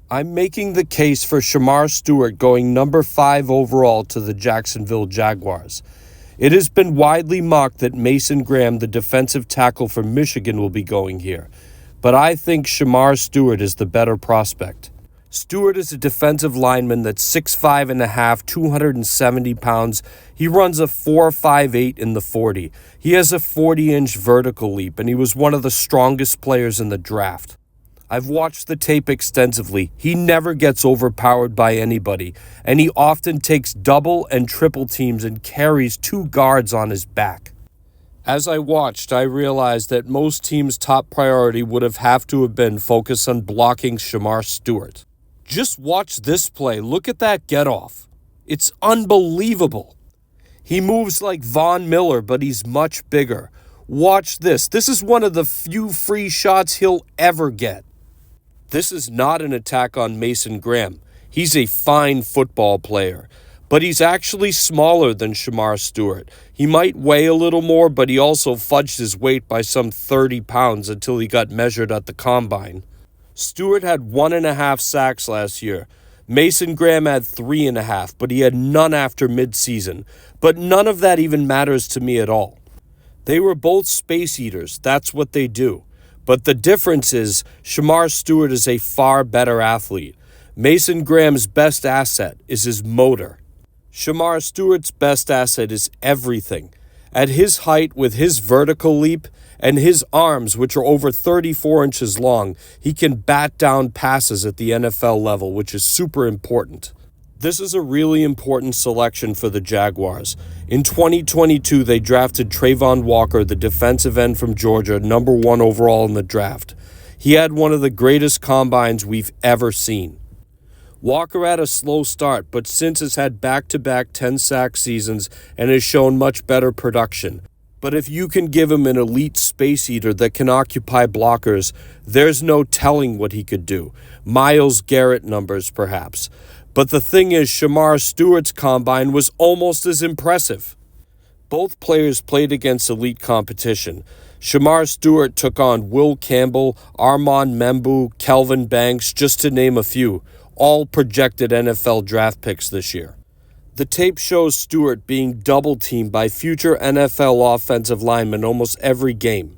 I'm making the case for Shemar Stewart going number 5 overall to the Jacksonville Jaguars. It has been widely mocked that Mason Graham, the defensive tackle from Michigan, will be going here, but I think Shemar Stewart is the better prospect. Stewart is a defensive lineman that's 6'5 and a half, 270 pounds. He runs a 4.58 in the 40. He has a 40-inch vertical leap, and he was one of the strongest players in the draft. I've watched the tape extensively. He never gets overpowered by anybody, and he often takes double and triple teams and carries 2 guards on his back. As I watched, I realized that most teams' top priority would have to have been focused on blocking Shemar Stewart. Just watch this play. Look at that get-off. It's unbelievable. He moves like Von Miller, but he's much bigger. Watch this. This is one of the few free shots he'll ever get. This is not an attack on Mason Graham. He's a fine football player, but he's actually smaller than Shemar Stewart. He might weigh a little more, but he also fudged his weight by some 30 pounds until he got measured at the combine. Stewart had 1.5 sacks last year. Mason Graham had 3.5, but he had none after midseason. But none of that even matters to me at all. They were both space eaters. That's what they do. But the difference is Shemar Stewart is a far better athlete. Mason Graham's best asset is his motor. Shemar Stewart's best asset is everything. At his height, with his vertical leap and his arms, which are over 34 inches long, he can bat down passes at the NFL level, which is super important. This is a really important selection for the Jaguars. In 2022, they drafted Travon Walker, the defensive end from Georgia, number 1 overall in the draft. He had one of the greatest combines we've ever seen. Walker had a slow start, but since has had back-to-back 10-sack seasons and has shown much better production. But if you can give him an elite space eater that can occupy blockers, there's no telling what he could do. Myles Garrett numbers, perhaps. But the thing is, Shemar Stewart's combine was almost as impressive. Both players played against elite competition. Shemar Stewart took on Will Campbell, Armand Membu, Kelvin Banks, just to name a few, all projected NFL draft picks this year. The tape shows Stewart being double-teamed by future NFL offensive linemen almost every game.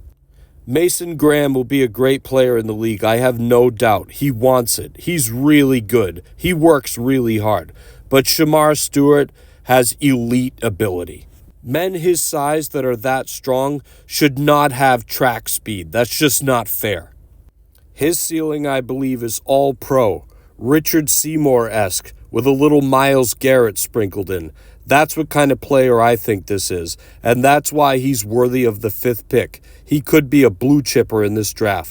Mason Graham will be a great player in the league, I have no doubt. He wants it. He's really good. He works really hard. But Shemar Stewart has elite ability. Men his size that are that strong should not have track speed. That's just not fair. His ceiling, I believe, is all pro. Richard Seymour-esque, with a little Myles Garrett sprinkled in. That's what kind of player I think this is, and that's why he's worthy of the 5th pick. He could be a blue chipper in this draft.